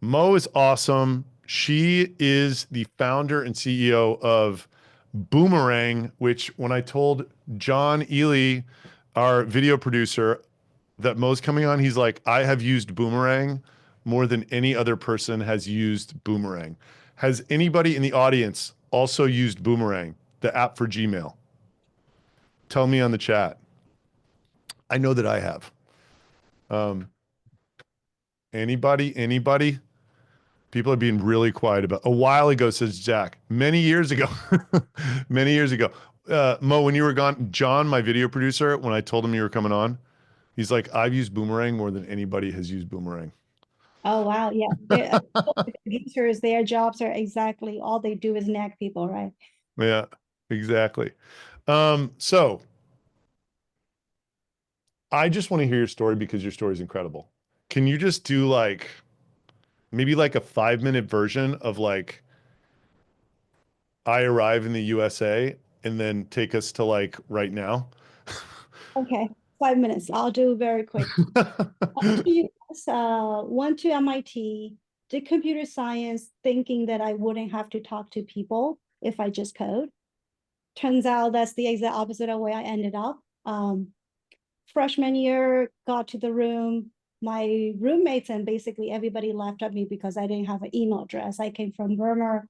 Mo is awesome. She is the founder and CEO of Boomerang, which when I told John Ely, our video producer, that Mo's coming on, he's like, I have used Boomerang more than any other person has used Boomerang. Has anybody in the audience also used Boomerang, the app for Gmail? Tell me on the chat. I know that I have. Um, anybody? People are being really quiet about. A while ago, says Jack. Many years ago, many years ago. Mo, when you were gone, John, my video producer, when I told him you were coming on, he's like, I've used Boomerang more than anybody has used Boomerang. Oh wow, yeah. Producers, their jobs are exactly all they do is nag people, right? Yeah, exactly. So I just want to hear your story because your story is incredible. Can you just do like maybe like a 5 minute version of like I arrive in the USA and then take us to like right now? Okay, 5 minutes. I'll do very quick. Yes, went to MIT, did computer science, thinking that I wouldn't have to talk to people if I just code. Turns out that's the exact opposite of where I ended up. Freshman year, got to the room. My roommates and basically everybody laughed at me because I didn't have an email address. I came from Burma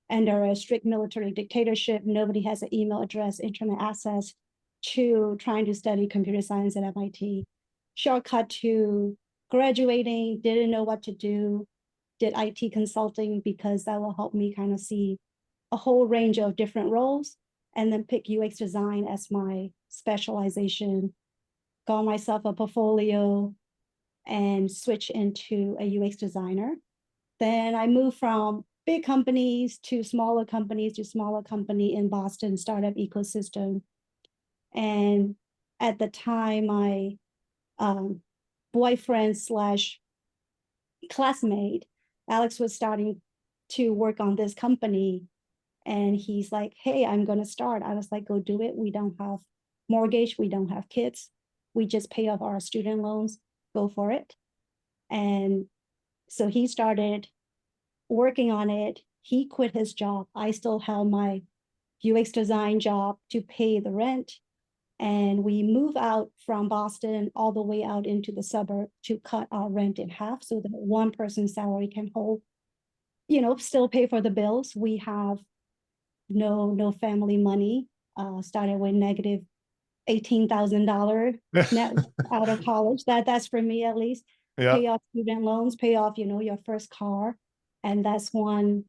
under a strict military dictatorship. Nobody has an email address, internet access to trying to study computer science at MIT. Shortcut to graduating, didn't know what to do, did IT consulting because that will help me kind of see a whole range of different roles and then pick UX design as my specialization, got myself a portfolio and switch into a UX designer. Then I moved from big companies to smaller company in Boston startup ecosystem. And at the time, my boyfriend slash classmate, Alex, was starting to work on this company. And he's like, hey, I'm going to start. I was like, go do it. We don't have mortgage. We don't have kids. We just pay off our student loans. Go for it. And so he started working on it. He quit his job. I still held my UX design job to pay the rent. And we move out from Boston all the way out into the suburb to cut our rent in half so that one person's salary can hold, still pay for the bills. We have no family money. Started with negative $18,000 net out of college. That's for me at least. Yeah. Pay off student loans, pay off, your first car. And that's when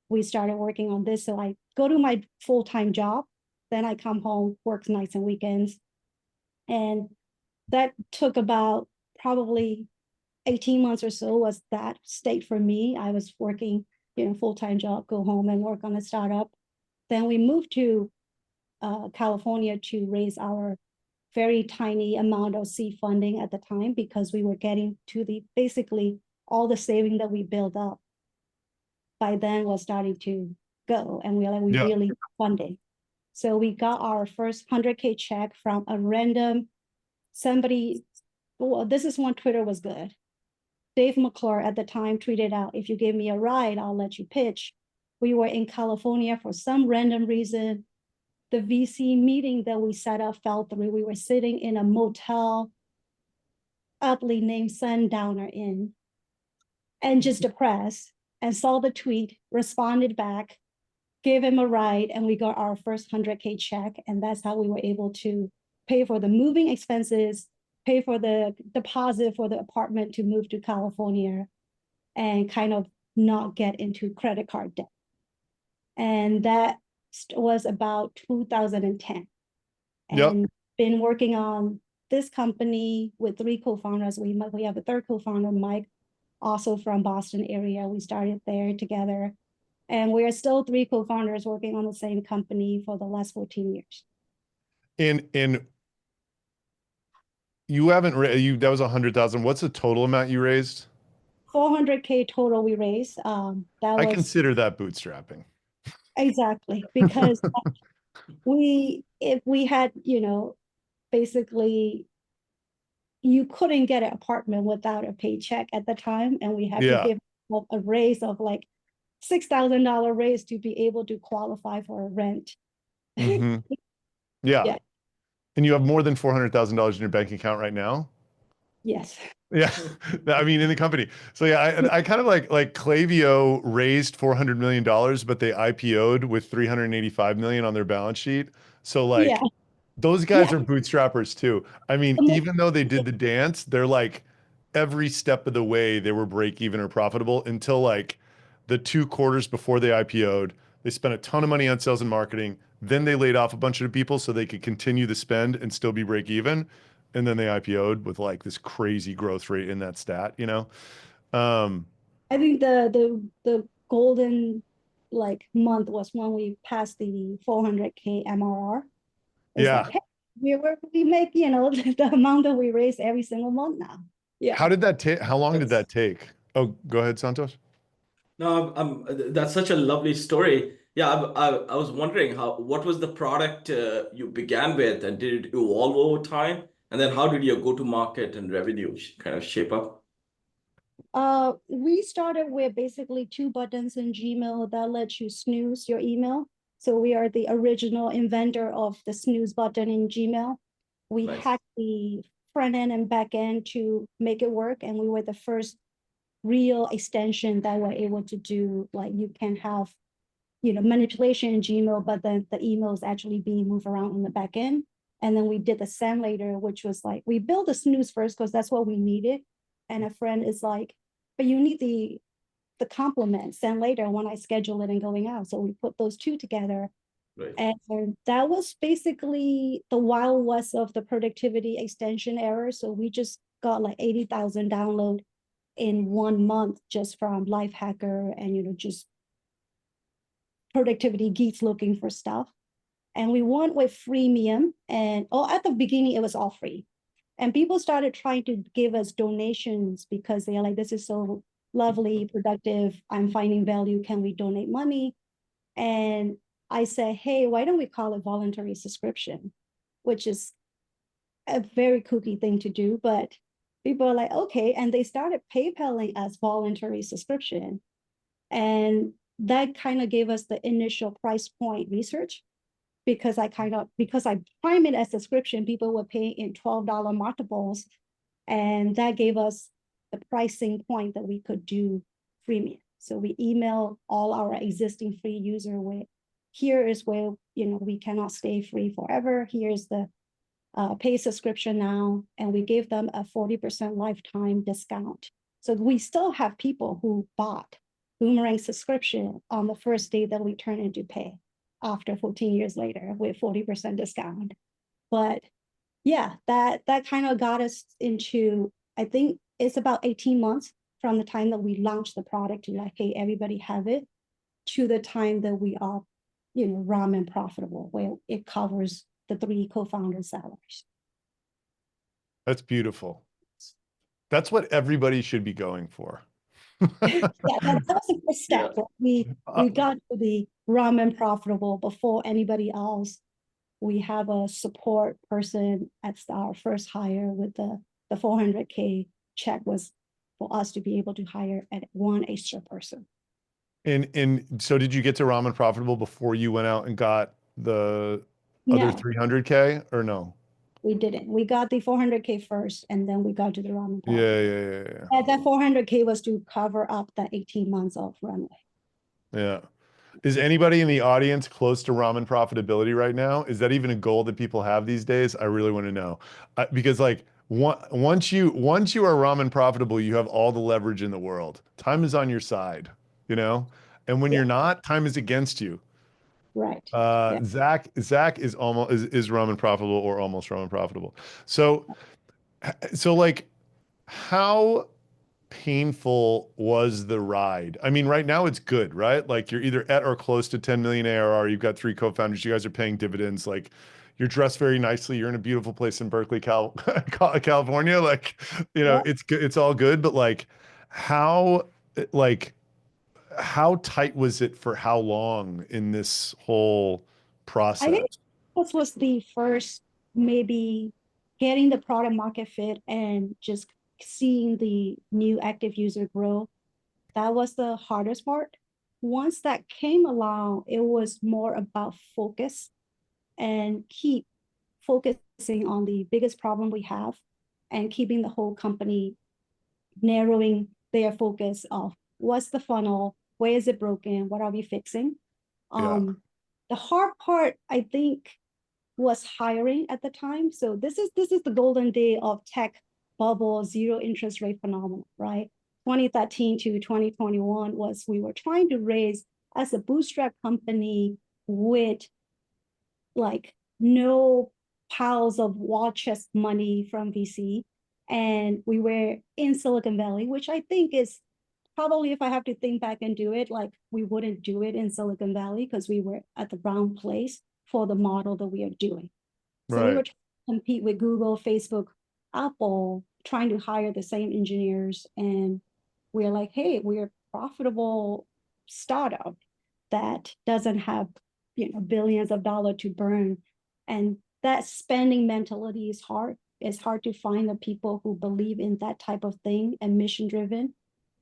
we started working on this. So I go to my full-time job, then I come home, work nights and weekends. And that took about probably 18 months or so was that state for me. I was working, full-time job, go home and work on a startup. Then we moved to California to raise our very tiny amount of seed funding at the time because we were getting to the basically all the saving that we built up by then was starting to go, and we Yeah. really funding. So we got our first 100K check from a random somebody. Well, this is when Twitter was good. Dave McClure at the time tweeted out, if you give me a ride, I'll let you pitch. We were in California for some random reason. The VC meeting that we set up fell through. We were sitting in a motel, aptly named Sundowner Inn, and just depressed, and saw the tweet, responded back, gave him a ride, and we got our first 100K check. And that's how we were able to pay for the moving expenses, pay for the deposit for the apartment to move to California, and kind of not get into credit card debt. And that was about 2010. Yep. And been working on this company with three co-founders. We have a third co-founder, Mike, also from Boston area. We started there together. And we are still three co-founders working on the same company for the last 14 years. And you haven't you that was 100,000. What's the total amount you raised? 400K total we raised. That I was consider that bootstrapping. exactly because if we had, basically you couldn't get an apartment without a paycheck at the time, and we had to Yeah. give of a raise of like $6,000 raise to be able to qualify for a rent. Hmm. Yeah. Yeah. And you have more than $400,000 in your bank account right now? Yes. Yeah. I mean, in the company. So yeah, I kind of like Klaviyo raised $400 million, but they IPO'd with 385 million on their balance sheet. So Yeah. like those guys Yeah. are bootstrappers too. I mean, even though they did the dance, they're like every step of the way they were break even or profitable until like the 2 quarters before they IPO'd. They spent a ton of money on sales and marketing. Then they laid off a bunch of people so they could continue the spend and still be break even. And then they IPO'd with like this crazy growth rate in that stat, you know? Um, I think the golden like month was when we passed the 400K MRR. It's like, yeah. hey, we make, the amount that we raise every single month now. Yeah. How did that take? How long did That's that take? Oh, go ahead, Santos. no, that's such a lovely story. Yeah, I was wondering what was the product you began with, and did it evolve over time? And then how did your go-to-market and revenue kind of shape up? We started with basically 2 buttons in Gmail that let you snooze your email. So we are the original inventor of the snooze button in Gmail. We Nice. hacked the front end and back end to make it work, and we were the first real extension that were able to do, like, you can have manipulation in Gmail, but then the email is actually being moved around in the back end. And then we did the send later, which was like, we built the snooze first because that's what we needed. And a friend is like, but you need the complement send later when I schedule it and going out. So we put those two together. Right. And that was basically the wild west of the productivity extension era. So we just got like 80,000 download in 1 month just from Lifehacker and just productivity geeks looking for stuff. And we went with freemium, and at the beginning it was all free. And people started trying to give us donations because they're like, this is so lovely, productive, I'm finding value, can we donate money? And I said, hey, why don't we call it voluntary subscription, which is a very kooky thing to do, but people are like, okay. And they started PayPaling us voluntary subscription. And that kind of gave us the initial price point research, because I prime it as subscription, people were paying in $12 multiples. And that gave us the pricing point that we could do freemium. So we email all our existing free user with, here is where, we cannot stay free forever. Here's the pay subscription now. And we gave them a 40% lifetime discount. So we still have people who bought Boomerang subscription on the first day that we turn into pay after 14 years later with 40% discount. But yeah, that kind of got us into, I think it's about 18 months from the time that we launched the product to like, hey, everybody have it, to the time that we are, ramen profitable, where it covers the 3 co-founder salaries. That's beautiful. That's what everybody should be going for. Yeah, that was the first step. Yeah. We got to the ramen profitable before anybody else. We have a support person at our first hire with the 400K check was for us to be able to hire at one extra person. And so did you get to ramen profitable before you went out and got the other No, 300K or no? we didn't. We got the 400K first, and then we got to the ramen Yeah, profitable. yeah, yeah, yeah. And that 400K was to cover up the 18 months of runway. Yeah. Is anybody in the audience close to ramen profitability right now? Is that even a goal that people have these days? I really want to know. Because like once you are ramen profitable, you have all the leverage in the world. Time is on your side, you know? And when Yeah, you're not, time is against you. right. Yeah. Zach is almost is ramen profitable or almost ramen profitable. So like how painful was the ride? I mean, right now it's good, right? Like you're either at or close to 10 million ARR. You've got 3 co-founders. You guys are paying dividends. Like you're dressed very nicely. You're in a beautiful place in Berkeley, California. Like, Yeah. it's good. It's all good. But how, like, how tight was it for how long in this whole I think process? this was the first, maybe getting the product market fit and just seeing the new active user grow. that was the hardest part. Once that came along, it was more about focus and keep focusing on the biggest problem we have and keeping the whole company narrowing their focus of what's the funnel, where is it broken, what are we fixing. The hard part, I think, was hiring at the time. So this is the golden day of tech bubble, zero interest rate phenomenon, right? 2013 to 2021 was we were trying to raise as a bootstrap company with like no piles of war chest money from VC. And we were in Silicon Valley, which I think is probably, if I have to think back and do it, like we wouldn't do it in Silicon Valley because we were at the wrong place for the model that we are doing. So we were trying to compete with Google, Facebook, Apple, trying to hire the same engineers. And we're like, hey, we're a profitable startup that doesn't have, billions of dollars to burn. And that spending mentality is hard. It's hard to find the people who believe in that type of thing and mission driven.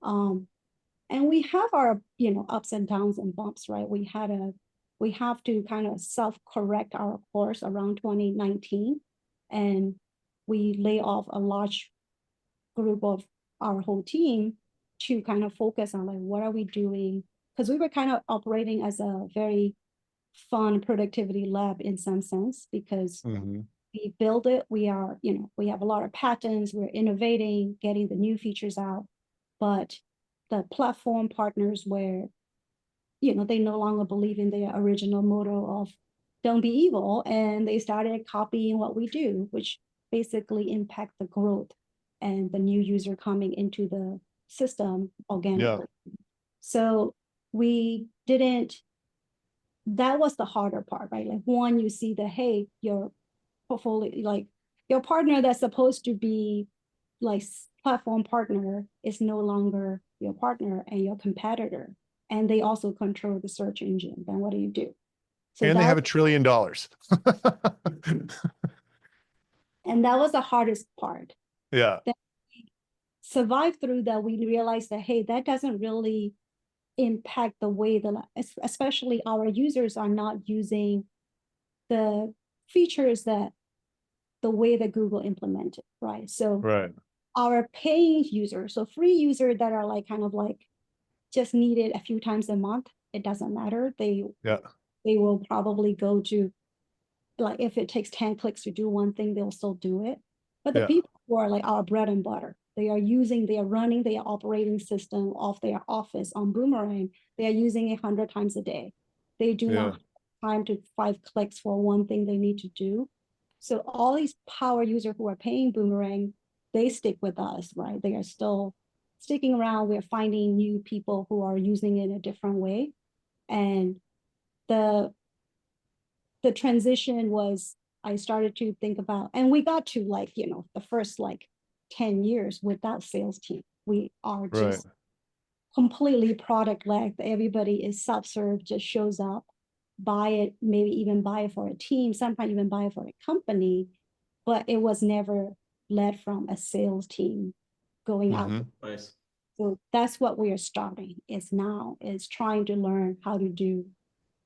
And we have our, ups and downs and bumps, right? We have to kind of self-correct our course around 2019. And we lay off a large group of our whole team to kind of focus on like, what are we doing? Because we were kind of operating as a very fun productivity lab in some sense, because we build it, we are, we have a lot of patents, we're innovating, getting the new features out, but the platform partners were, they no longer believe in their original motto of don't be evil, and they started copying what we do, which basically impact the growth and the new user coming into the system organically. So we didn't, that was the harder part, right? Like one, you see the, hey, your portfolio, like your partner that's supposed to be like platform partner is no longer your partner and your competitor. And they also control the search engine. Then what do you do? So and they have $1 trillion. And that was the hardest part. Yeah. Then we survived through that. We realized that, hey, that doesn't really impact the way that, especially our users are not using the features that the way that Google implemented, right? So our paying users, so free users that are like kind of like just need it a few times a month, it doesn't matter. They will probably go to, like, if it takes 10 clicks to do one thing, they'll still do it. But the people who are like our bread and butter, they are running their operating system of their office on Boomerang. They are using it 100 times a day. They do not have time to 5 clicks for one thing they need to do. So all these power users who are paying Boomerang, they stick with us, right? They are still sticking around. We're finding new people who are using it in a different way. And the transition was, I started to think about, and we got to like, the first like 10 years without sales team. We are just completely product led. Everybody is self-serve, just shows up, buy it, maybe even buy it for a team, sometimes even buy it for a company, but it was never led from a sales team going out. Nice. So that's what we are starting is trying to learn how to do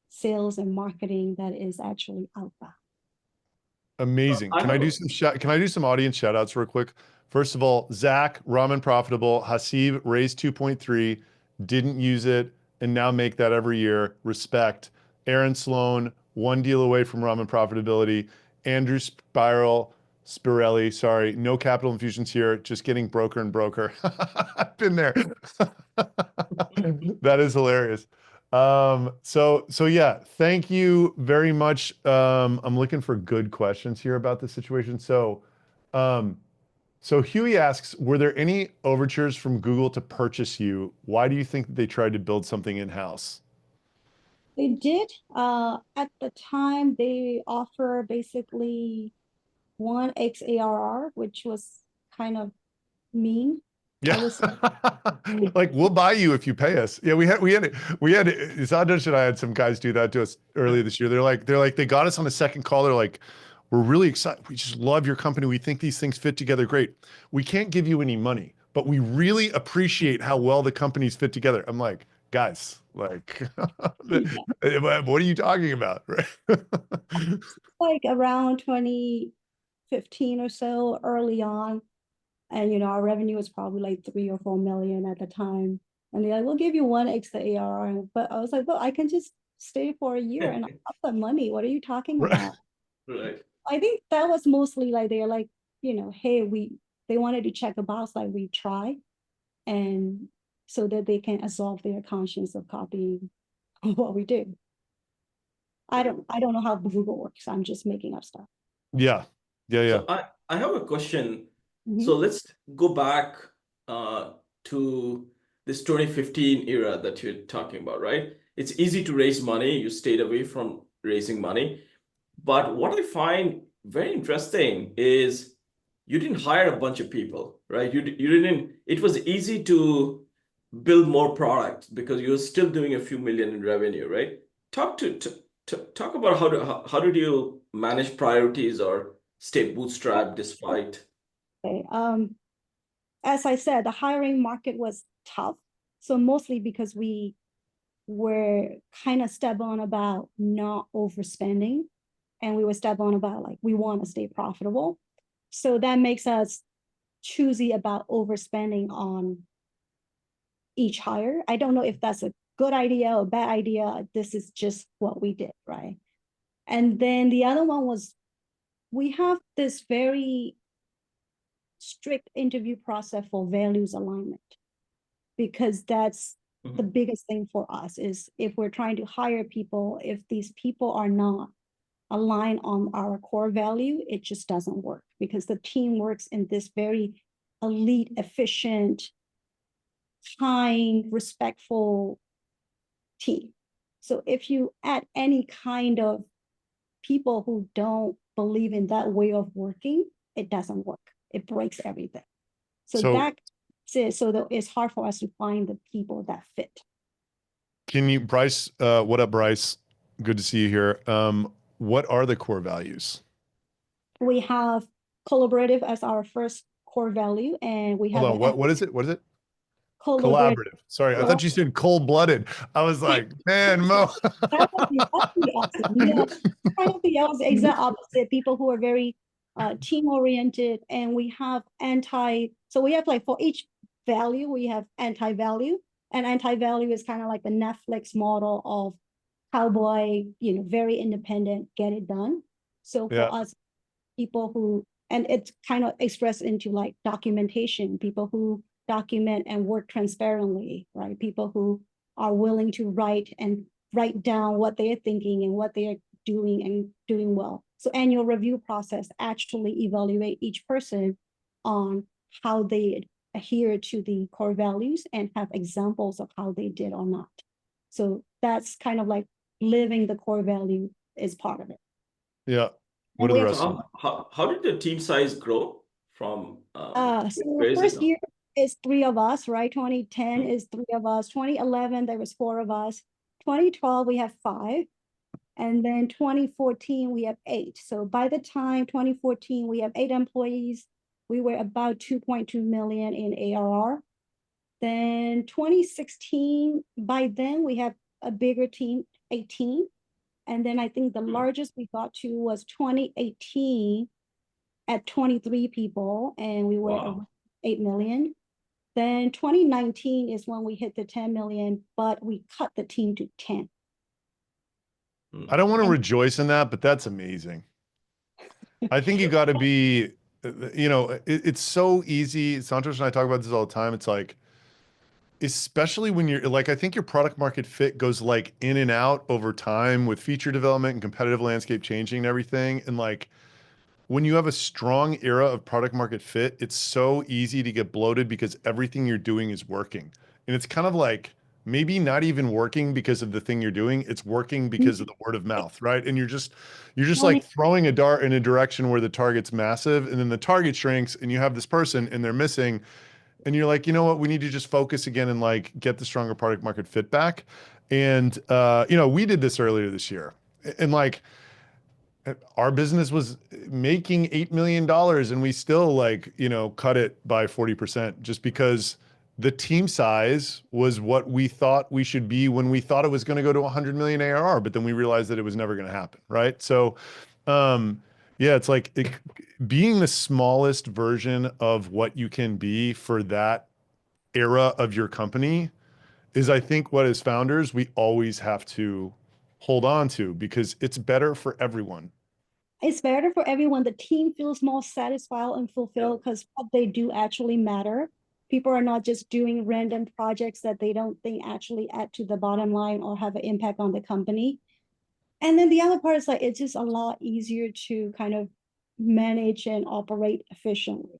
sales and marketing that is actually outbound. Amazing. Can I do some audience shout outs real quick? First of all, Zach, Ramen Profitable, Hasib raised 2.3, didn't use it, and now make that every year. Respect. Aaron Sloan, 1 deal away from Ramen Profitability. Andrew Spirelli, sorry, no capital infusions here, just getting broker and broker. I've been there. That is hilarious. So yeah, thank you very much. I'm looking for good questions here about the situation. So Huey asks, were there any overtures from Google to purchase you? Why do you think they tried to build something in-house? They did. At the time, they offer basically 1x ARR, which was kind of mean. Yeah, like we'll buy you if you pay us. Yeah, we had Sadosh and I had some guys do that to us earlier this year. They're like they got us on a second call. They're like, we're really excited. We just love your company. We think these things fit together great. We can't give you any money, but we really appreciate how well the companies fit together. I'm like, guys, like, what are you talking about? Like around 2015 or so, early on. And our revenue was probably like 3 or 4 million at the time. And they're like, we'll give you 1x the ARR. But I was like, well, I can just stay for a year and I have the money. What are you talking about? Right. I think that was mostly like they're like, hey, they wanted to check a box like we try, and so that they can absolve their conscience of copying what we do. I don't know how Google works. I'm just making up stuff. Yeah. So I have a question. Mhm. So let's go back to this 2015 era that you're talking about, right? It's easy to raise money. You stayed away from raising money. But what I find very interesting is you didn't hire a bunch of people, right? You didn't, it was easy to build more products because you're still doing a few million in revenue, right? Talk about how did you manage priorities or stay bootstrapped despite. Okay. As I said, the hiring market was tough. So mostly because we were kind of stubborn about not overspending, and we were stubborn about like we want to stay profitable. So that makes us choosy about overspending on each hire. I don't know if that's a good idea or bad idea. This is just what we did, right? And then the other one was we have this very strict interview process for values alignment, because that's the biggest thing for us is if we're trying to hire people, if these people are not aligned on our core value, it just doesn't work, because the team works in this very elite, efficient, kind, respectful team. So if you add any kind of people who don't believe in that way of working, it doesn't work. It breaks everything. So that's it. So that it's hard for us to find the people that fit. Can you, Bryce, what up, Bryce? Good to see you here. What are the core values? We have collaborative as our first core value, and we have Hold on, what is it? What is it? collaborative. Collaborative. Sorry, I thought you said cold-blooded. I was like, man, Mo. That would be opposite. Yeah, kind of the exact opposite. People who are very team oriented, and we have so we have like for each value, we have anti-value, and anti-value is kind of like the Netflix model of cowboy, very independent, get it done. So for us, people who, and it's kind of expressed into like documentation, people who document and work transparently, right? People who are willing to write down what they're thinking and what they're doing and doing well. So annual review process actually evaluate each person on how they adhere to the core values and have examples of how they did or not. So that's kind of like living the core value is part of it. Yeah. What are the rest of them? How did the team size grow from so the first year is 3 of us, right? 2010 is 3 of us. 2011 there was 4 of us. 2012 we have 5, and then 2014 we have 8. So by the time 2014 we have 8 employees. We were about 2.2 million in ARR. Then 2016, by then we have a bigger team, 18. And then I think the largest we got to was 2018 at 23 people, and we were around 8 million. Then 2019 is when we hit the 10 million, but we cut the team to 10. I don't want to rejoice in that, but that's amazing. I think you got to be, it's so easy. Santosh and I talk about this all the time. It's like, especially when you're like, I think your product market fit goes like in and out over time with feature development and competitive landscape changing and everything. And like, when you have a strong era of product market fit, it's so easy to get bloated because everything you're doing is working. And it's kind of like maybe not even working because of the thing you're doing, it's working because of the word of mouth, right? And you're just like throwing a dart in a direction where the target's massive, and then the target shrinks and you have this person and they're missing, and you're like, you know what, we need to just focus again and like get the stronger product market fit back. And we did this earlier this year. And like, our business was making $8 million and we still like, you know, cut it by 40% just because the team size was what we thought we should be when we thought it was going to go to 100 million ARR, but then we realized that it was never going to happen. Right. So, yeah, it's like being the smallest version of what you can be for that era of your company is, I think, what as founders, we always have to hold on to because it's better for everyone. It's better for everyone. The team feels more satisfied and fulfilled because what they do actually matter. People are not just doing random projects that they don't think actually add to the bottom line or have an impact on the company. And then the other part is like, it's just a lot easier to kind of manage and operate efficiently.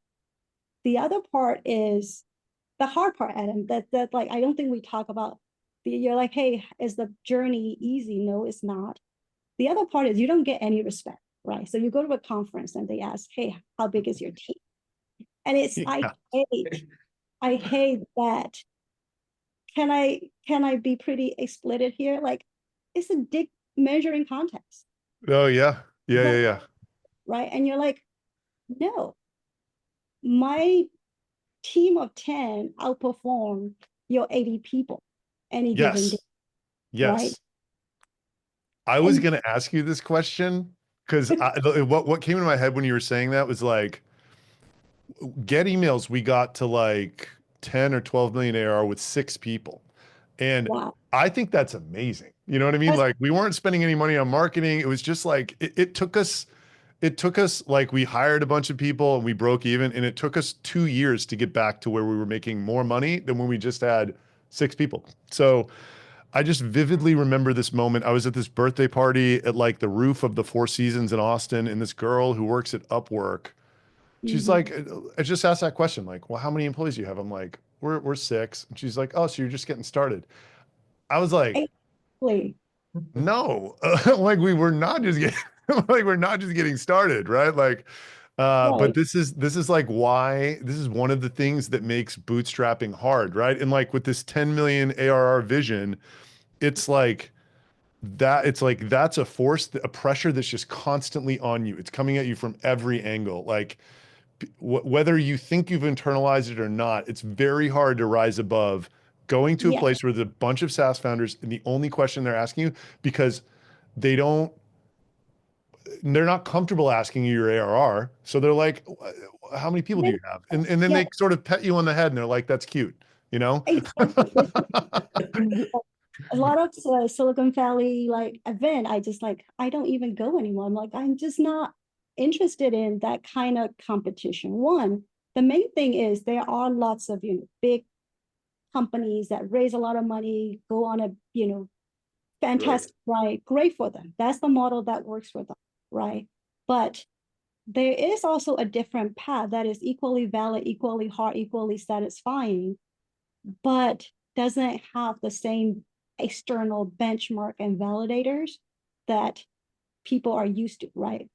The other part is the hard part, Adam, that like, I don't think we talk about. You're like, hey, is the journey easy? No, it's not. The other part is you don't get any respect, right? So you go to a conference and they ask, hey, how big is your team? And it's, Yeah. I hate that. Can I be pretty explicit here? Like, it's a dick measuring contest. Oh yeah. Yeah. Yeah. Yeah. Right. And you're like, no, my team of 10 outperform your 80 people any given day, Yes. right? Yes. I was And going to ask you this question because what came into my head when you were saying that was like, get emails. We got to like 10 or 12 million ARR with 6 people. And wow, I think that's amazing. You know what I mean? that's Like we weren't spending any money on marketing. It was just like, it took us like we hired a bunch of people and we broke even. And it took us 2 years to get back to where we were making more money than when we just had 6 people. So I just vividly remember this moment. I was at this birthday party at like the roof of the Four Seasons in Austin, and this girl who works at Upwork, she's mhm. like, I just asked that question, like, well, how many employees do you have? I'm like, we're 6. And she's like, oh, so you're just getting started. I was like, Exactly. no, like we were not just getting, like we're not just getting started, right? Like, but Right. this is like why this is one of the things that makes bootstrapping hard, right? And like with this 10 million ARR vision, it's like that's a force, a pressure that's just constantly on you. It's coming at you from every angle. Like whether you think you've internalized it or not, it's very hard to rise above going to a Yeah. place where there's a bunch of SaaS founders and the only question they're asking you because they don't, they're not comfortable asking you your ARR. So they're like, how many people do you have? And then Yeah, they sort of pet you on the head and they're like, that's cute, you know? exactly. A lot of Silicon Valley like event, I just like, I don't even go anymore. I'm like, I'm just not interested in that kind of competition. One, the main thing is there are lots of, big companies that raise a lot of money, go on a, Right. fantastic ride, great for them. That's the model that works for them, right? But there is also a different path that is equally valid, equally hard, equally satisfying, but doesn't have the same external benchmark and validators that people are used to, right?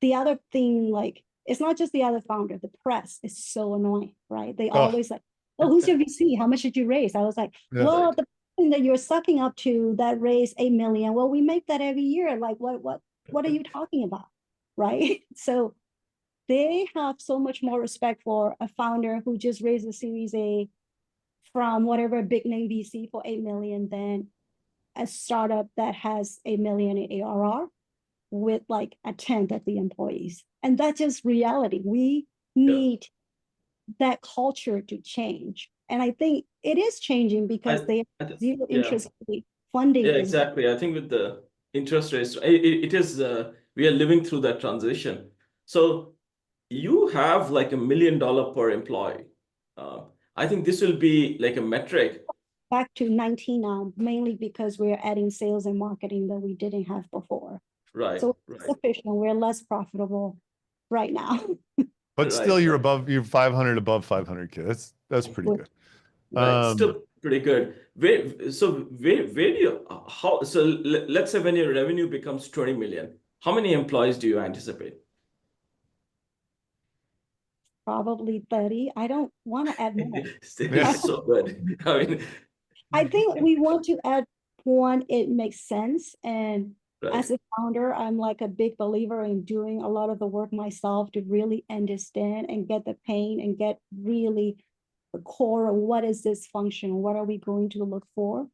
The other thing, like, it's not just the other founder, the press is so annoying, right? They Oh, always like, oh, who's your VC? How much did you raise? I was like, yeah. well, Right. the thing that you're sucking up to that raised 8 million. Well, we make that every year. Like, what are you talking about? Right. So they have so much more respect for a founder who just raised a series A from whatever big name VC for 8 million than a startup that has 8 million in ARR with like a tenth of the employees. And that's just reality. We Yeah. need that culture to change. And I think it is changing because they I have zero yeah. interest rate funding Yeah, is exactly. I think with the interest rates, it is we are living through that transition. So you have like $1 million per employee. Uh, I think this will be like a metric. back to 19 now, mainly because we're adding sales and marketing that we didn't have before. Right, So it's right, efficient. We're less profitable right now. But still right, right. you're 500 above 500K. That's pretty good. Right. Still pretty good. Where do you how so let's say when your revenue becomes 20 million, how many employees do you anticipate? Probably 30. I don't want to add more. Yeah. It's so good. I mean, I think we want to add one, it makes sense. And As Right. a founder, I'm like a big believer in doing a lot of the work myself to really understand and get the pain and get really the core of what is this function, what are we going to look for?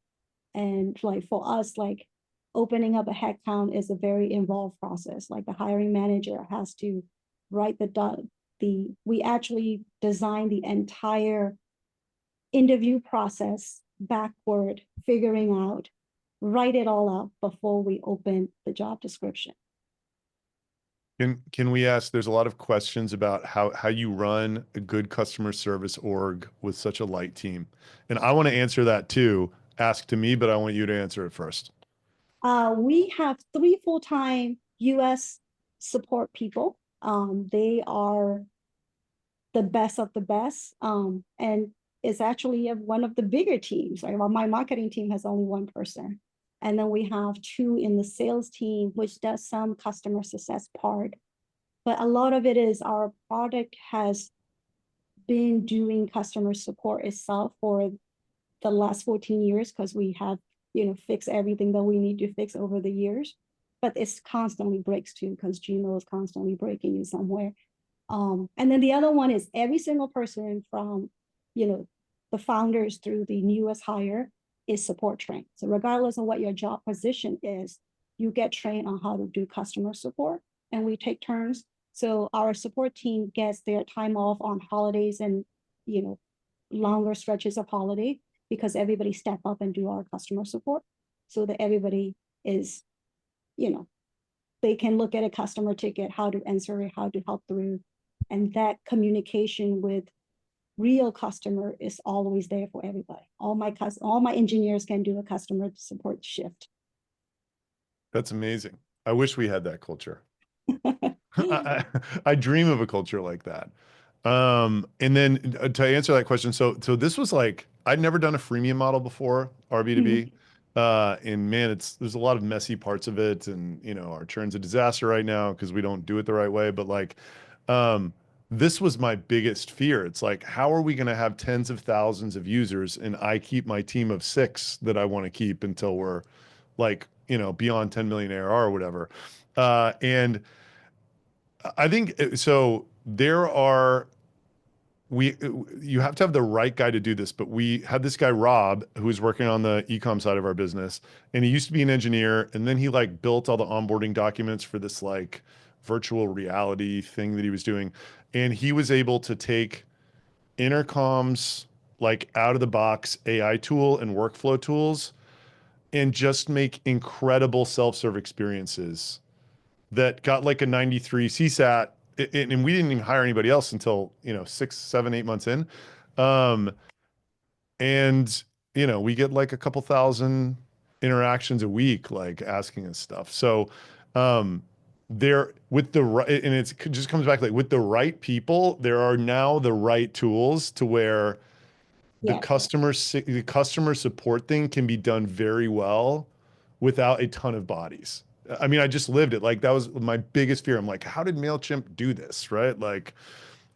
And like for us, like opening up a headcount is a very involved process. Like the hiring manager has to write we actually design the entire interview process backward, figuring out, write it all out before we open the job description. Can we ask, there's a lot of questions about how you run a good customer service org with such a light team. And I want to answer that too. Ask to me, but I want you to answer it first. We have 3 full-time US support people. They are the best of the best. And it's actually one of the bigger teams. Right? Well, my marketing team has only 1 person. And then we have 2 in the sales team, which does some customer success part. But a lot of it is our product has been doing customer support itself for the last 14 years because we have, fixed everything that we need to fix over the years. But it's constantly breaks too because Gmail is constantly breaking in somewhere. And then the other one is every single person from, the founders through the newest hire is support trained. So regardless of what your job position is, you get trained on how to do customer support, and we take turns. So our support team gets their time off on holidays and, longer stretches of holiday because everybody step up and do our customer support so that everybody is, they can look at a customer ticket, how to answer it, how to help through. And that communication with real customer is always there for everybody. All my engineers can do a customer support shift. That's amazing. I wish we had that culture. I dream of a culture like that. And then to answer that question, so this was like I'd never done a freemium model before, RB2B. And man, there's a lot of messy parts of it, and our churn's a disaster right now because we don't do it the right way. But like, this was my biggest fear. It's like, how are we going to have tens of thousands of users, and I keep my team of 6 that I want to keep until we're like, beyond 10 million ARR or whatever. And I think so. You have to have the right guy to do this, but we had this guy, Rob, who was working on the ecom side of our business, and he used to be an engineer, and then he like built all the onboarding documents for this like virtual reality thing that he was doing. And he was able to take Intercom's like out of the box AI tool and workflow tools and just make incredible self-serve experiences that got like a 93 CSAT, and we didn't even hire anybody else until 6, 7, 8 months in, and we get like a couple thousand interactions a week, like asking us stuff. So there with the right, and it just comes back like with the right people, there are now the right tools to where the Yeah. customer support thing can be done very well without a ton of bodies. I mean, I just lived it. Like that was my biggest fear. I'm like, how did MailChimp do this? Right. Like,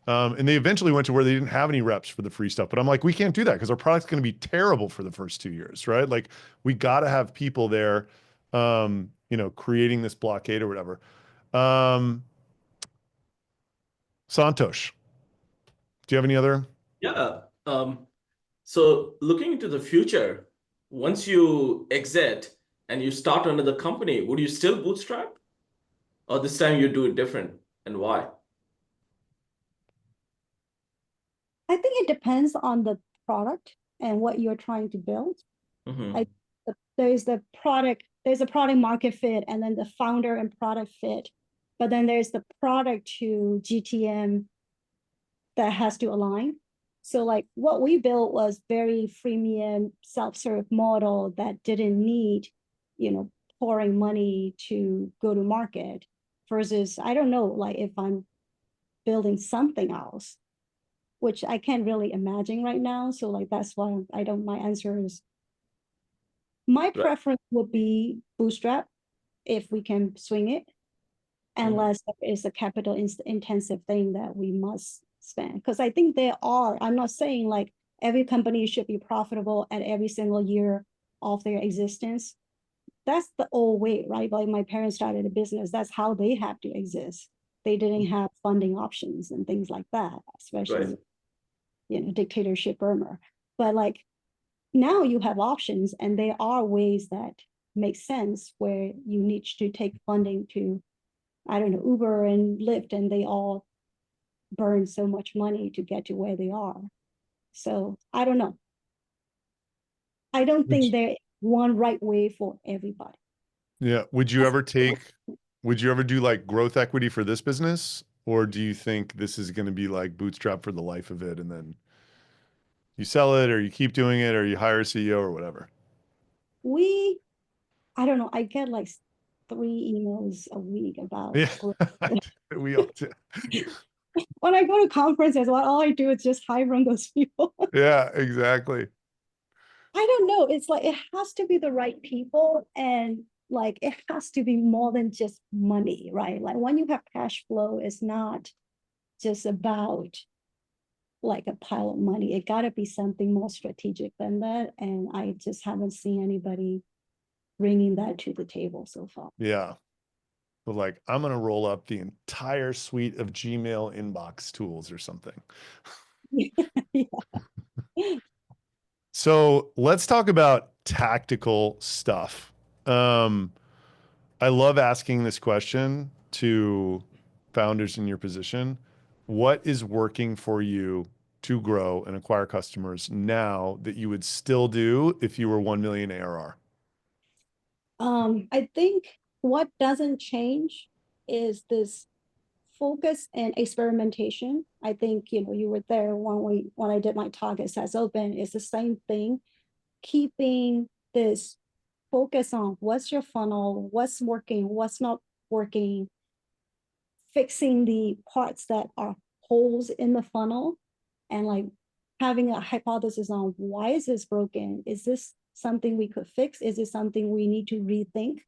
and they eventually went to where they didn't have any reps for the free stuff, but I'm like, we can't do that because our product's going to be terrible for the first 2 years. Right. Like we got to have people there, creating this blockade or whatever. Santosh, do you have any other? Yeah. So looking into the future, once you exit and you start another company, would you still bootstrap? Or this time you do it different, and why? I think it depends on the product and what you're trying to build. Mm-hmm. There's a product market fit, and then the founder and product fit. But then there's the product to GTM that has to align. So like what we built was very freemium self-serve model that didn't need, pouring money to go to market versus, I don't know, like if I'm building something else, which I can't really imagine right now. So like, that's why my answer is, my Right. preference would be Bootstrap if we can swing it, unless there is a capital intensive thing that we must spend. Because I think I'm not saying like every company should be profitable at every single year of their existence, that's the old way, right? Like my parents started a business. That's how they have to exist. They didn't have funding options and things like that, especially, Right. Dictatorship Burma. But like now you have options, and there are ways that make sense where you need to take funding to, I don't know, Uber and Lyft, and they all burn so much money to get to where they are. So I don't know. I don't think there's one right way for everybody. Yeah. Would you ever do like growth equity for this business? Or do you think this is going to be like bootstrap for the life of it and then you sell it or you keep doing it or you hire a CEO or whatever? We, I don't know, I get like 3 emails a week about Yeah. growth. We all do. When I go to conferences, all I do is just hide from those people. Yeah, exactly. I don't know. It's like it has to be the right people, and like it has to be more than just money, right? Like when you have cash flow, it's not just about like a pile of money. It got to be something more strategic than that. And I just haven't seen anybody bringing that to the table so far. Yeah. But like, I'm going to roll up the entire suite of Gmail inbox tools or something. Yeah. So let's talk about tactical stuff. Um, I love asking this question to founders in your position. What is working for you to grow and acquire customers now that you would still do if you were 1 million ARR? I think what doesn't change is this focus and experimentation. I think, you were there when I did my talk at SAS Open. It's the same thing. Keeping this focus on what's your funnel, what's working, what's not working, fixing the parts that are holes in the funnel, and like having a hypothesis on why is this broken? Is this something we could fix? Is it something we need to rethink?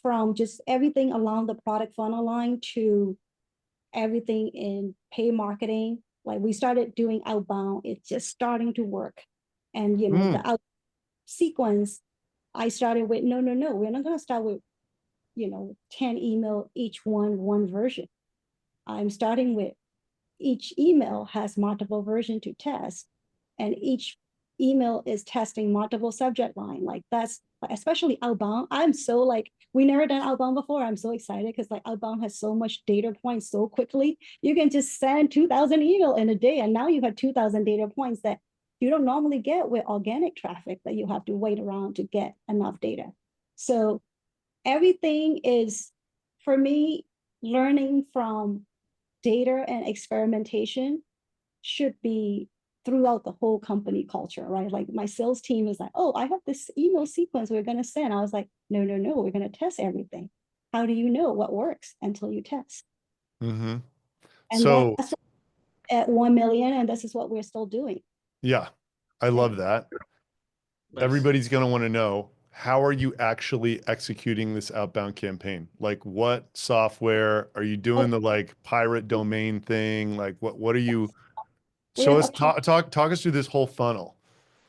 From just everything along the product funnel line to everything in pay marketing. Like we started doing outbound, it's just starting to work. And the out sequence, I started with no, we're not going to start with 10 email, each one version. I'm starting with each email has multiple version to test, and each email is testing multiple subject line. Like that's especially outbound. I'm so like, we never done outbound before. I'm so excited because like outbound has so much data points so quickly. You can just send 2,000 email in a day, and now you have 2,000 data points that you don't normally get with organic traffic, that you have to wait around to get enough data. So everything is, for me, learning from data and experimentation should be throughout the whole company culture, right? Like my sales team is like, oh, I have this email sequence we're going to send. I was like, no, we're going to test everything. How do you know what works until you test? Mm-hmm. And So that's at 1 million, and this is what we're still doing. yeah, I Yeah. love that. Nice. Everybody's going to want to know, how are you actually executing this outbound campaign? Like what software are you doing, the like pirate domain thing? Like what are you, We so have let's talk us through this whole funnel.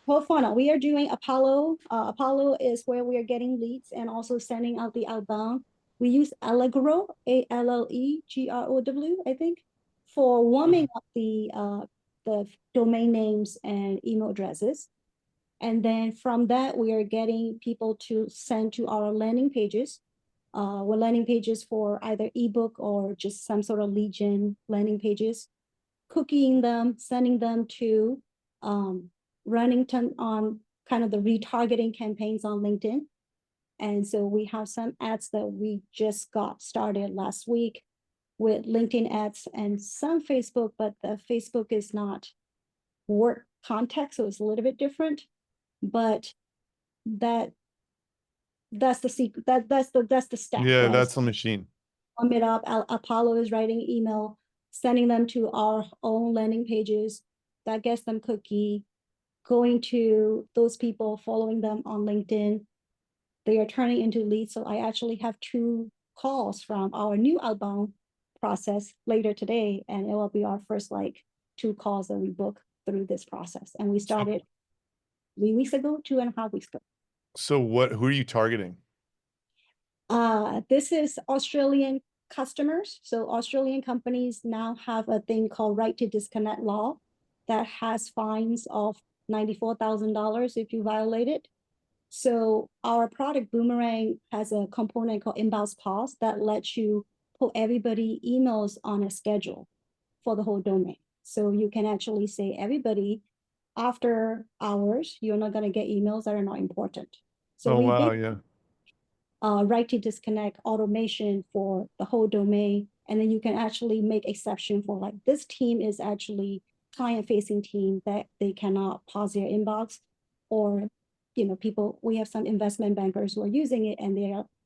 whole funnel. We are doing Apollo. Apollo is where we are getting leads and also sending out the outbound. We use Allegro, Allegro, I think, for warming up the domain names and email addresses. And then from that, we are getting people to send to our landing pages. We're landing pages for either ebook or just some sort of lead gen landing pages, cookieing them, sending them to running on kind of the retargeting campaigns on LinkedIn. And so we have some ads that we just got started last week with LinkedIn ads and some Facebook, but the Facebook is not work context, so it's a little bit different. But that's the stack, Yeah, right? that's a machine. Sum it up. Apollo is writing email, sending them to our own landing pages. That gets them cookie, going to those people, following them on LinkedIn. They are turning into leads. So I actually have 2 calls from our new outbound process later today, and it will be our first like 2 calls that we book through this process. And we started 3 weeks ago, 2.5 weeks ago. So who are you targeting? This is Australian customers. So Australian companies now have a thing called right to disconnect law that has fines of $94,000 if you violate it. So our product Boomerang has a component called inbound pause that lets you put everybody emails on a schedule for the whole domain. So you can actually say everybody after hours, you're not going to get emails that are not important. So Oh, we wow. did Yeah. right to disconnect automation for the whole domain. And then you can actually make exception for like this team is actually client facing team that they cannot pause their inbox, or people, we have some investment bankers who are using it and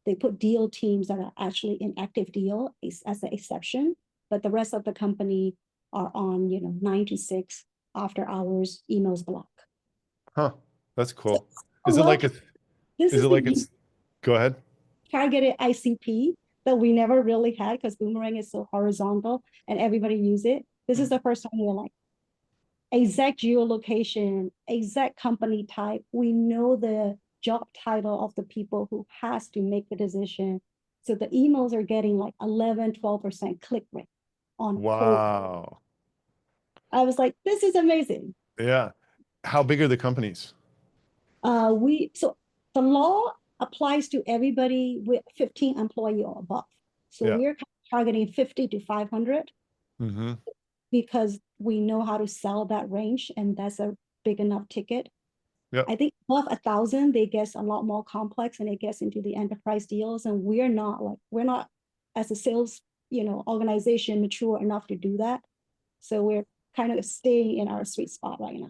they put deal teams that are actually in active deal as an exception, but the rest of the company are on 9 to 6 after hours emails block. Huh. That's So cool. Is it like a, this is is it like the it's, go ahead. targeted ICP that we never really had because Boomerang is so horizontal and everybody use it. This is the first time we're like exact geolocation, exact company type. We know the job title of the people who has to make the decision. So the emails are getting like 11, 12% click rate on whole. Wow. I was like, this is amazing. Yeah. How big are the companies? So the law applies to everybody with 15 employee or above. So Yeah. we're targeting 50 to 500 Mm-hmm. because we know how to sell that range, and that's a big enough ticket. Yeah. I think above 1,000, they get a lot more complex and it gets into the enterprise deals. And we're not as a sales, organization mature enough to do that. So we're kind of staying in our sweet spot right now.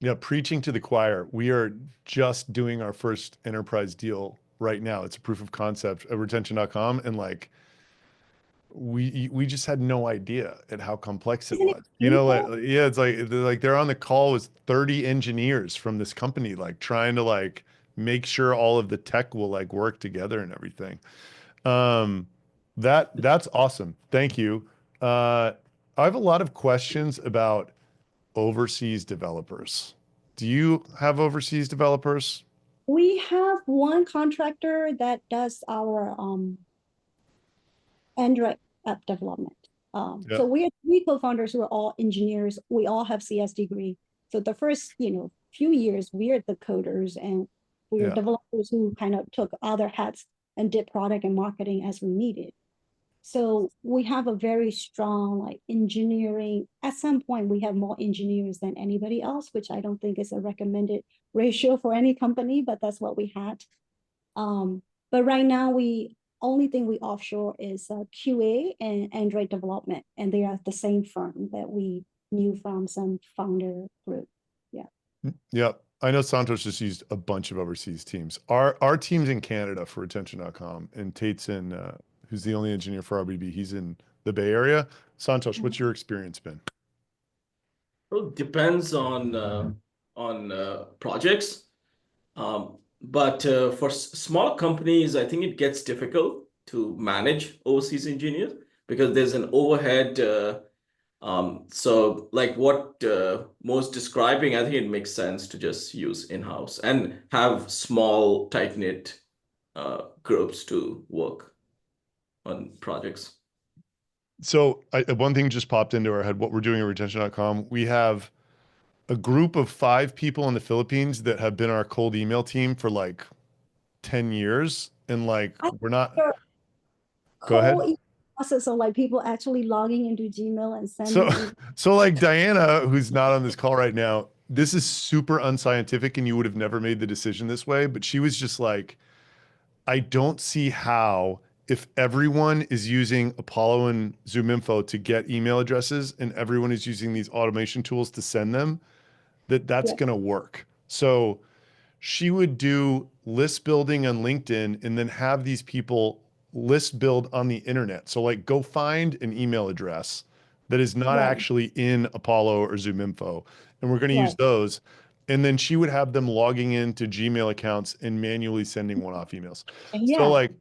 Yeah. Preaching to the choir. We are just doing our first enterprise deal right now. It's a proof of concept at retention.com. And like, we just had no idea at how complex it Isn't it was. beautiful? Yeah, it's like they're on the call with 30 engineers from this company, like trying to like make sure all of the tech will like work together and everything. Um, that's awesome. Thank you. I have a lot of questions about overseas developers. Do you have overseas developers? We have one contractor that does our Android app development. Yeah, So we are three co-founders who are all engineers. We all have CS degree. So the first, few years, we are the coders and we are yeah. developers who kind of took other hats and did product and marketing as we needed. So we have a very strong like engineering. At some point, we have more engineers than anybody else, which I don't think is a recommended ratio for any company, but that's what we had. But right now, we only thing we offshore is QA and Android development, and they are the same firm that we knew from some founder group. Yeah. Yeah. I know Santos just used a bunch of overseas teams. Our team's in Canada for retention.com, and Tate's in who's the only engineer for RBB. He's in the Bay Area. Santos, what's your experience been? Well, depends on projects. But for small companies, I think it gets difficult to manage overseas engineers because there's an overhead. So like what Mo's describing, I think it makes sense to just use in-house and have small, tight-knit groups to work on projects. So one thing just popped into our head, what we're doing at retention.com. We have a group of 5 people in the Philippines that have been our cold email team for like 10 years. And like, I we're not, think go ahead. whole process of like people actually logging into Gmail and So, sending email. so like Diana, who's not on this call right now, this is super unscientific and you would have never made the decision this way, but she was just like, I don't see how, if everyone is using Apollo and ZoomInfo to get email addresses and everyone is using these automation tools to send them, that's Yeah. going to work. So she would do list building on LinkedIn and then have these people list build on the internet. So like go find an email address that is not Right. actually in Apollo or ZoomInfo, and we're going to use Right. those. And then she would have them logging into Gmail accounts and manually sending one-off emails. So Yeah. like,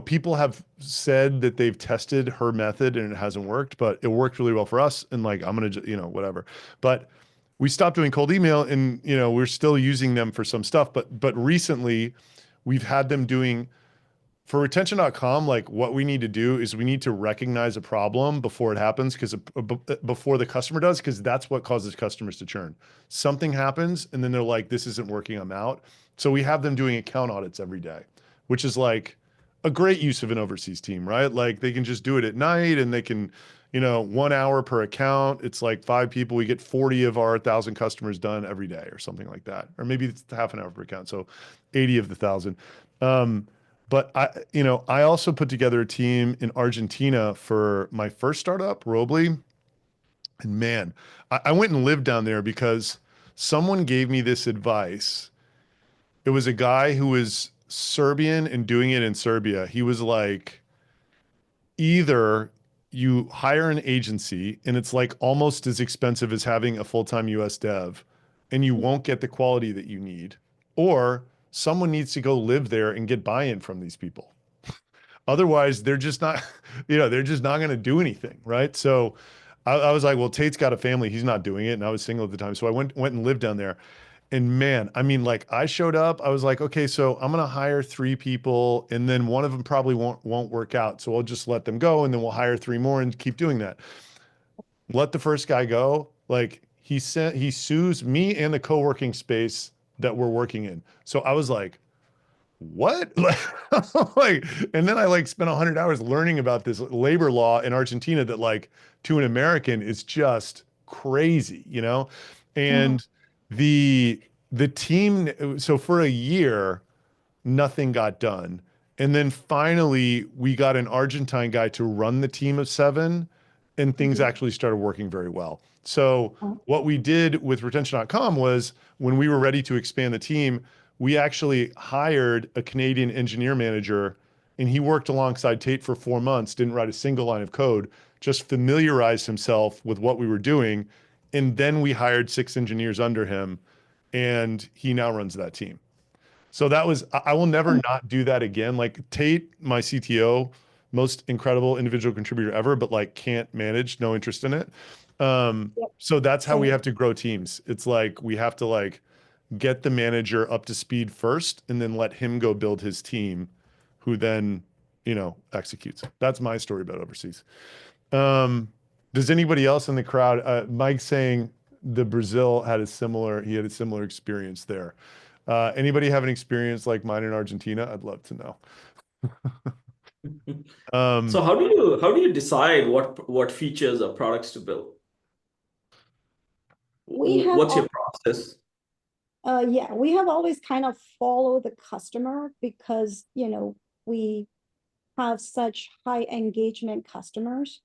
people have said that they've tested her method and it hasn't worked, but it worked really well for us. And like, I'm going to, whatever. But we stopped doing cold email and, we're still using them for some stuff. But recently we've had them doing for retention.com, like what we need to do is we need to recognize a problem before it happens, because before the customer does, because that's what causes customers to churn. Something happens and then they're like, this isn't working, I'm out. So we have them doing account audits every day, which is like a great use of an overseas team, right? Like they can just do it at night and they can, 1 hour per account. It's like 5 people. We get 40 of our 1,000 customers done every day or something like that. Or maybe it's half an hour per account. So 80 of the 1,000. But I also put together a team in Argentina for my first startup, Robley. And man, I went and lived down there because someone gave me this advice. It was a guy who was Serbian and doing it in Serbia. He was like, either you hire an agency and it's like almost as expensive as having a full-time US dev and you won't get the quality that you need, or someone needs to go live there and get buy-in from these people. Otherwise, they're just not, they're just not going to do anything, right? So I was like, well, Tate's got a family, he's not doing it, and I was single at the time, so I went and lived down there. And man, I mean, like I showed up, I was like, okay, so I'm gonna hire 3 people, and then one of them probably won't work out, so I'll just let them go, and then we'll hire 3 more and keep doing that. Let the first guy go, like he sues me and the co-working space that we're working in. So I was like, what? Like, and then I like spent 100 hours learning about this labor law in Argentina that like to an American is just crazy, Mhm. And the team, so for a year, nothing got done. And then finally we got an Argentine guy to run the team of 7 and things Mhm. actually started working very well. So Oh, what we did with retention.com was when we were ready to expand the team, we actually hired a Canadian engineer manager and he worked alongside Tate for 4 months, didn't write a single line of code, just familiarized himself with what we were doing. And then we hired 6 engineers under him and he now runs that team. So that was, I will never not do that again. Like Tate, my CTO, most incredible individual contributor ever, but like can't manage, no interest in it. yep. So that's how we Same. have to grow teams. It's like we have to like get the manager up to speed first and then let him go build his team who then, executes. That's my story about overseas. Um, does anybody else in the crowd, Mike's saying the Brazil he had a similar experience there. Anybody have an experience like mine in Argentina? I'd love to know. So Um, how do you decide what features or products to build? We have What's your process? yeah, we have always kind of followed the customer because, we have such high engagement customers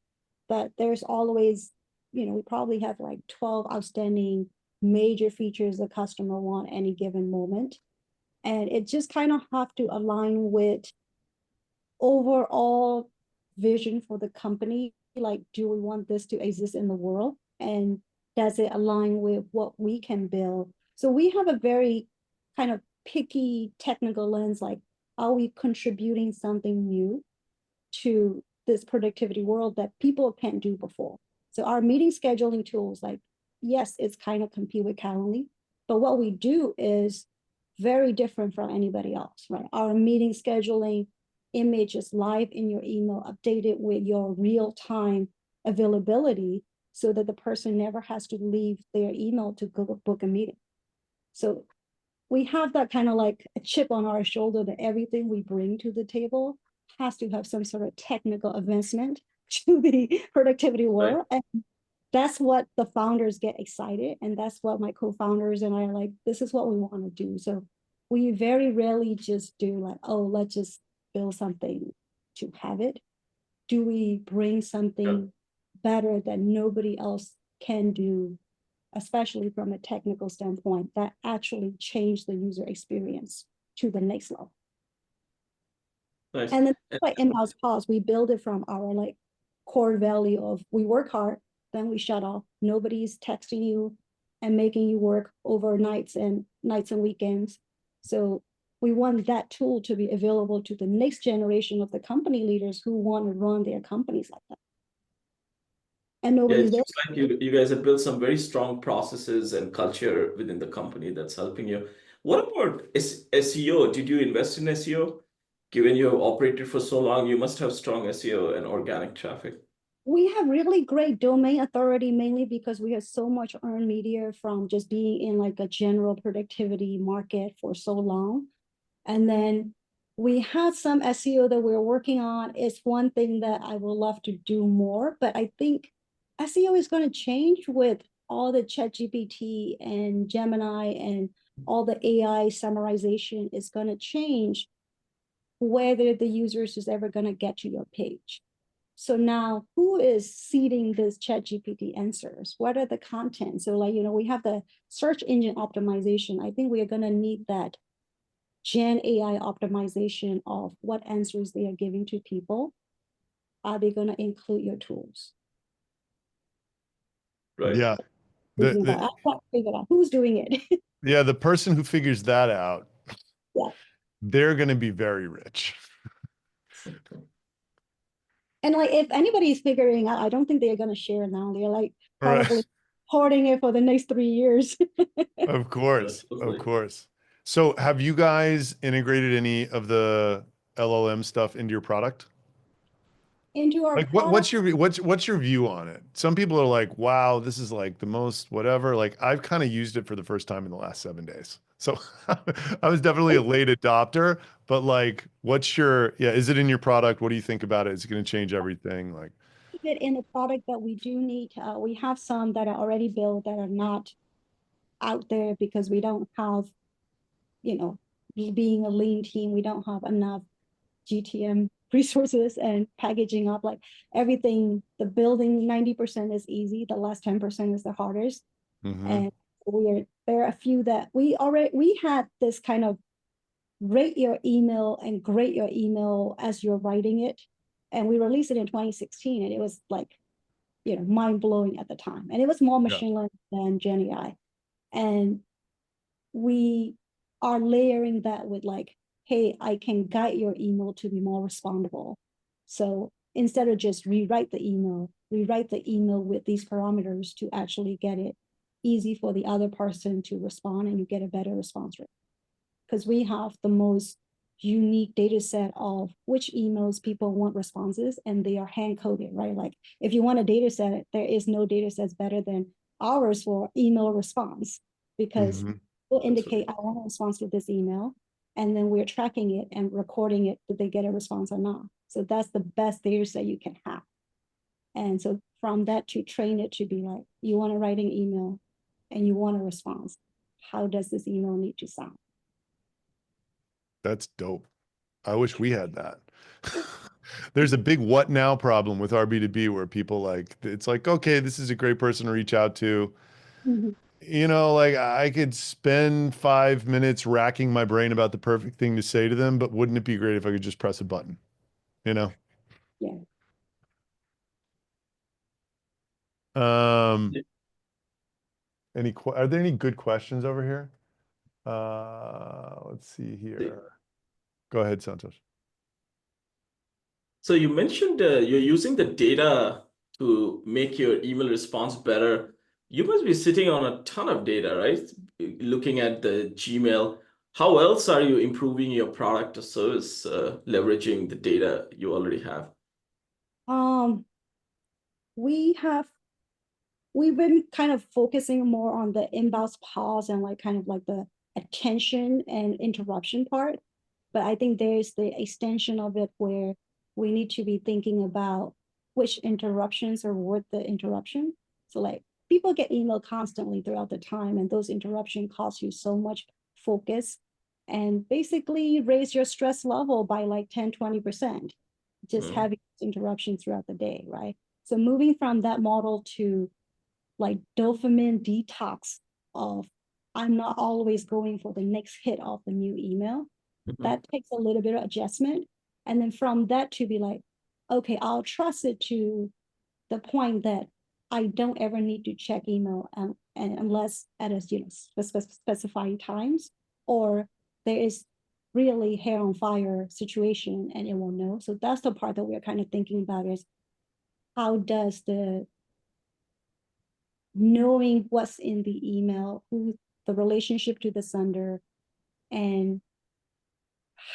that there's always, we probably have like 12 outstanding major features the customer want any given moment. And it just kind of have to align with overall vision for the company. Like, do we want this to exist in the world? And does it align with what we can build? So we have a very kind of picky technical lens, like, are we contributing something new to this productivity world that people can't do before? So our meeting scheduling tools, like, yes, it's kind of compete with Calendly, but what we do is very different from anybody else, right? Our meeting scheduling image is live in your email, updated with your real-time availability so that the person never has to leave their email to go book a meeting. So we have that kind of like a chip on our shoulder that everything we bring to the table has to have some sort of technical advancement to the productivity Right. world. And that's what the founders get excited. And that's what my co-founders and I are like, this is what we want to do. So we very rarely just do like, oh, let's just build something to have it. Do we bring Yeah. something better that nobody else can do, especially from a technical standpoint, that actually change the user experience to the next level? Nice. And then And- like in-house pods, we build it from our like core value of we work hard, then we shut off. Nobody's texting you and making you work overnights and nights and weekends. So we want that tool to be available to the next generation of the company leaders who want to run their companies like that. and Yeah, it nobody's there. seems like you guys have built some very strong processes and culture within the company that's helping you. What about SEO? Did you invest in SEO? Given you have operated for so long, you must have strong SEO and organic traffic. We have really great domain authority, mainly because we have so much earned media from just being in like a general productivity market for so long. And then we had some SEO that we're working on. It's one thing that I would love to do more, but I think SEO is going to change with all the ChatGPT and Gemini and all the AI summarization is going to change whether the users is ever going to get to your page. So now who is seeding this ChatGPT answers? What are the contents? So like, we have the search engine optimization. I think we are going to need that Gen AI optimization of what answers they are giving to people. Are they going to include your tools? Right. Yeah. Thinking about, I can't figure out who's doing it. Yeah, the person who figures that out, Yeah. they're going to be very rich. And like, if anybody's figuring out, I don't think they're going to share now. They're like probably Right. hoarding it for the next 3 years. Of course. Of Absolutely. course. So have you guys integrated any of the LLM stuff into your product? Into our Like product. what's your view on it? Some people are like, wow, this is like the most whatever. Like I've kind of used it for the first time in the last 7 days. So I was definitely a late adopter, but like is it in your product? What do you think about it? Is it going to change everything? Like It in a product that we do need. We have some that are already built that are not out there because we don't have, being a lean team, we don't have enough GTM resources and packaging up like everything. The building 90% is easy. The last 10% is the hardest. And there are a few that we had this kind of rate your email and grade your email as you're writing it. And we released it in 2016 and it was like, mind blowing at the time. And it was more machine learning than Gen AI. And we are layering that with like, hey, I can guide your email to be more respondable. So instead of just rewrite the email with these parameters to actually get it easy for the other person to respond and you get a better response rate. Because we have the most unique data set of which emails people want responses and they are hand coded, right? Like if you want a data set, there is no data sets better than ours for email response because we'll indicate I want a response to this email and then we're tracking it and recording it. Did they get a response or not? So that's the best data set you can have. And so from that to train it to be like, you want to write an email and you want a response. How does this email need to sound? That's dope. I wish we had that. There's a big what now problem with RB2B where people like, it's like, okay, this is a great person to reach out to. Like I could spend 5 minutes racking my brain about the perfect thing to say to them, but wouldn't it be great if I could just press a button? Yeah. Um, are there any good questions over here? Let's see here. Go ahead, Santosh. So you mentioned you're using the data to make your email response better. You must be sitting on a ton of data, right? Looking at the Gmail. How else are you improving your product or service, leveraging the data you already have? We've been kind of focusing more on the inbound pause and like kind of like the attention and interruption part. But I think there's the extension of it where we need to be thinking about which interruptions are worth the interruption. So like people get email constantly throughout the time and those interruptions cost you so much focus and basically raise your stress level by like 10-20%, just having interruptions throughout the day, right? So moving from that model to like dopamine detox of I'm not always going for the next hit of the new email. That takes a little bit of adjustment. And then from that to be like, okay, I'll trust it to the point that I don't ever need to check email and unless at a specified times or there is really hair on fire situation and it will know. So that's the part that we're kind of thinking about is how does the knowing what's in the email, who the relationship to the sender, and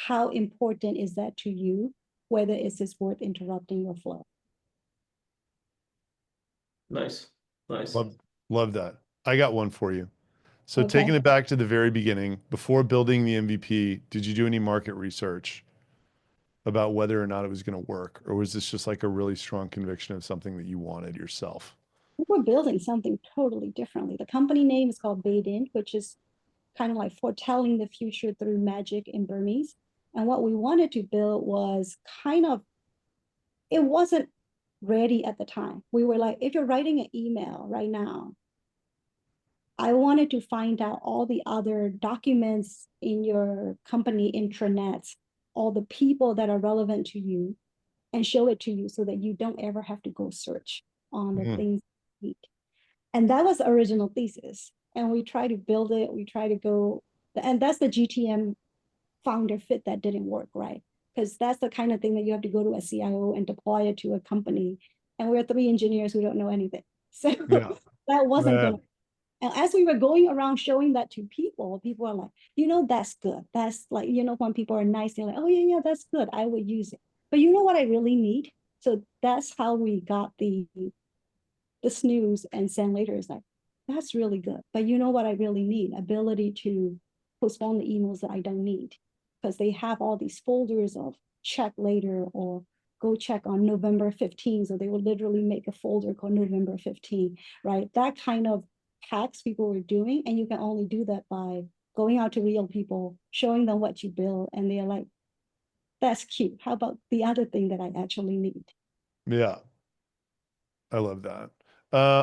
how important is that to you, whether it's just worth interrupting your flow. Nice. Nice. Love that. I got one for you. So Okay. taking it back to the very beginning, before building the MVP, did you do any market research about whether or not it was going to work? Or was this just like a really strong conviction of something that you wanted yourself? We're building something totally differently. The company name is called Baden, which is kind of like foretelling the future through magic in Burmese. And what we wanted to build was kind of, it wasn't ready at the time. We were like, if you're writing an email right now, I wanted to find out all the other documents in your company intranets, all the people that are relevant to you, and show it to you so that you don't ever have to go search on the things you need. And that was the original thesis. And we try to build it, we try to go, and that's the GTM founder fit that didn't work, right? Because that's the kind of thing that you have to go to a CIO and deploy it to a company. And we're 3 engineers who don't know anything. So Yeah. that wasn't gonna. And as we were going around showing that to people, people are like, that's good. That's like, when people are nice, they're like, oh yeah, that's good. I would use it. But you know what I really need? So that's how we got the snooze and send later is like, that's really good. But you know what I really need? Ability to postpone the emails that I don't need, because they have all these folders of check later or go check on November 15th. So they will literally make a folder called November 15th, right? That kind of hacks people were doing. And you can only do that by going out to real people, showing them what you build. And they're like, that's cute. How about the other thing that I actually need? Yeah. I love that.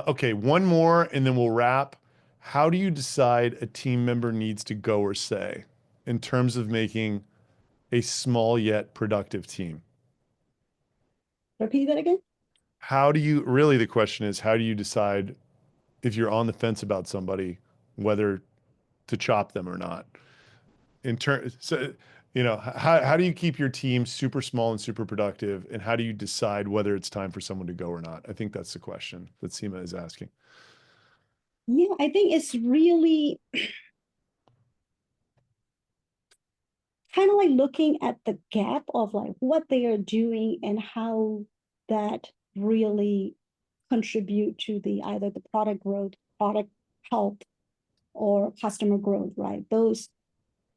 Okay, one more and then we'll wrap. How do you decide a team member needs to go or say in terms of making a small yet productive team? Repeat that again. How do you really, the question is, how do you decide if you're on the fence about somebody, whether to chop them or not? In turn, so, how do you keep your team super small and super productive? And how do you decide whether it's time for someone to go or not? I think that's the question that Seema is asking. Yeah, I think it's really kind of like looking at the gap of like what they are doing and how that really contribute to the either the product growth, product health, or customer growth, right?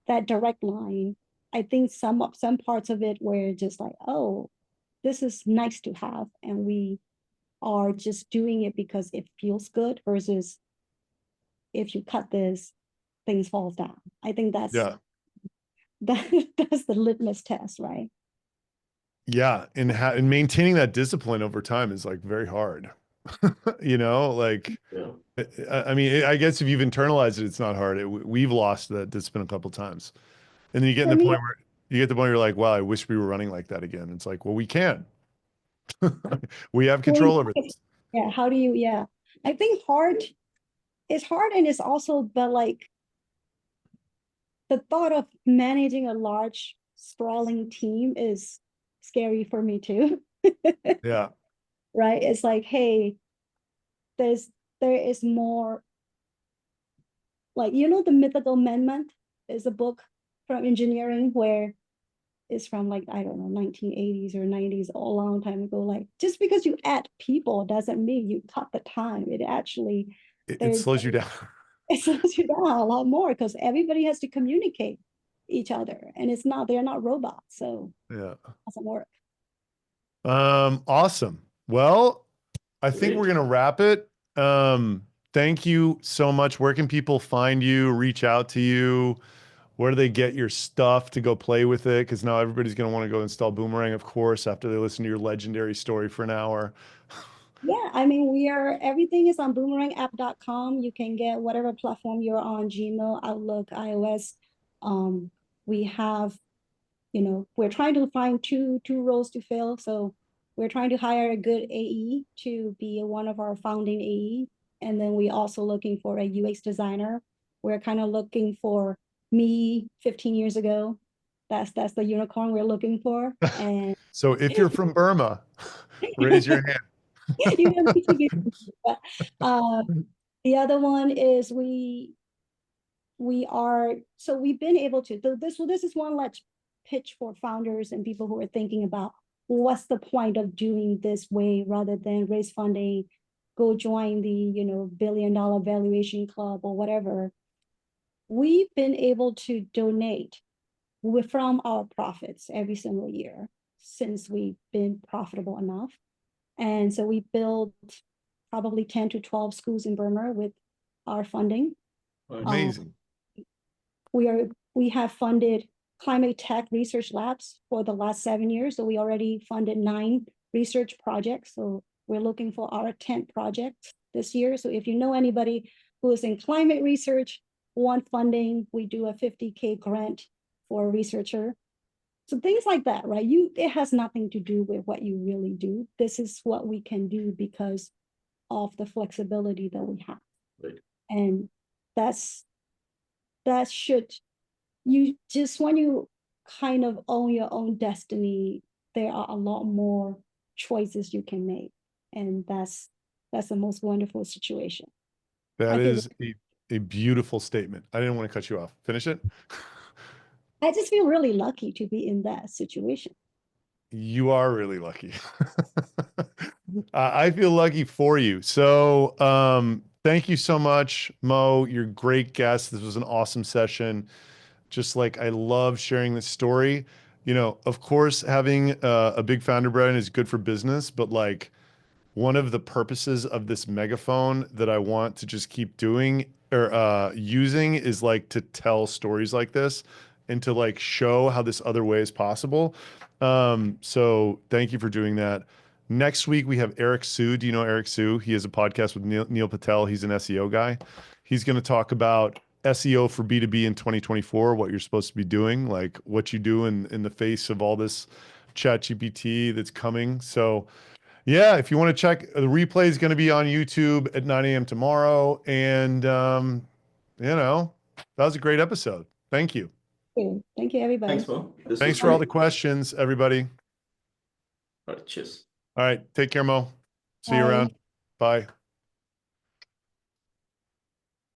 That direct line. I think some parts of it were just like, oh, this is nice to have, and we are just doing it because it feels good versus if you cut this, things falls down. I think that's Yeah. that's the litmus test, right? Yeah, and maintaining that discipline over time is like very hard. Like Yeah. I mean, I guess if you've internalized it, it's not hard. We've lost that discipline a couple times, and then you get in For the me, point where you're like, wow, I wish we were running like that again. It's like, well, we can. We have control over this. yeah, how do you, yeah. I think hard is hard, and it's also, but like the thought of managing a large sprawling team is scary for me too. Yeah, Right? It's like, hey, there's there is more, like, the Mythical Amendment is a book from engineering where it's from, like, I don't know, 1980s or 90s, a long time ago. Like, just because you add people doesn't mean you cut the time. It actually, it there's slows you down. it slows you down a lot more because everybody has to communicate each other, and they're not robots, so Yeah. it doesn't work. Awesome. Well, I think we're Great. gonna wrap it. Thank you so much. Where can people find you, reach out to you? Where do they get your stuff to go play with it? Because now everybody's going to want to go install Boomerang, of course, after they listen to your legendary story for an hour. Yeah, I mean, everything is on boomerangapp.com. You can get whatever platform you're on, Gmail, Outlook, iOS. Um, we have, we're trying to find two roles to fill. So we're trying to hire a good AE to be one of our founding AE. And then we also looking for a UX designer. We're kind of looking for me 15 years ago. That's the unicorn we're looking for. And So if you're from Burma, raise your hand. You don't need to be, but the other one is we are, so we've been able to, this is one let's pitch for founders and people who are thinking about what's the point of doing this way rather than raise funding, go join the, you know, $1 billion valuation club or whatever. We've been able to donate from our profits every single year since we've been profitable enough. And so we built probably 10 to 12 schools in Burma with our funding. Amazing. We have funded climate tech research labs for the last 7 years. So we already funded 9 research projects. So we're looking for our 10th project this year. So if you know anybody who is in climate research, want funding, we do a $50K grant for a researcher. So things like that, right? It has nothing to do with what you really do. This is what we can do because of the flexibility that we have. Right. And that should, you just, when you kind of own your own destiny, there are a lot more choices you can make. And that's the most wonderful situation. That is a beautiful statement. I didn't want to cut you off. Finish it. I just feel really lucky to be in that situation. You are really lucky. I feel lucky for you. So, thank you so much, Mo. You're a great guest. This was an awesome session. Just like I love sharing this story. You know, of course, having a big founder brand is good for business, but like one of the purposes of this megaphone that I want to just keep doing or using is like to tell stories like this and to like show how this other way is possible. So thank you for doing that. Next week we have Eric Sue. Do you know Eric Sue? He has a podcast with Neil Patel. He's an SEO guy. He's going to talk about SEO for B2B in 2024, what you're supposed to be doing, like what you do in the face of all this chat GPT that's coming. So yeah, if you want to check, the replay is going to be on YouTube at 9 a.m. tomorrow. And, you know, that was a great episode. Thank you. Thank you, everybody. Thanks, Mo. This Thanks was for all the great. questions, everybody. All right, cheers. All right. Take care, Mo. See you Bye. around. Bye.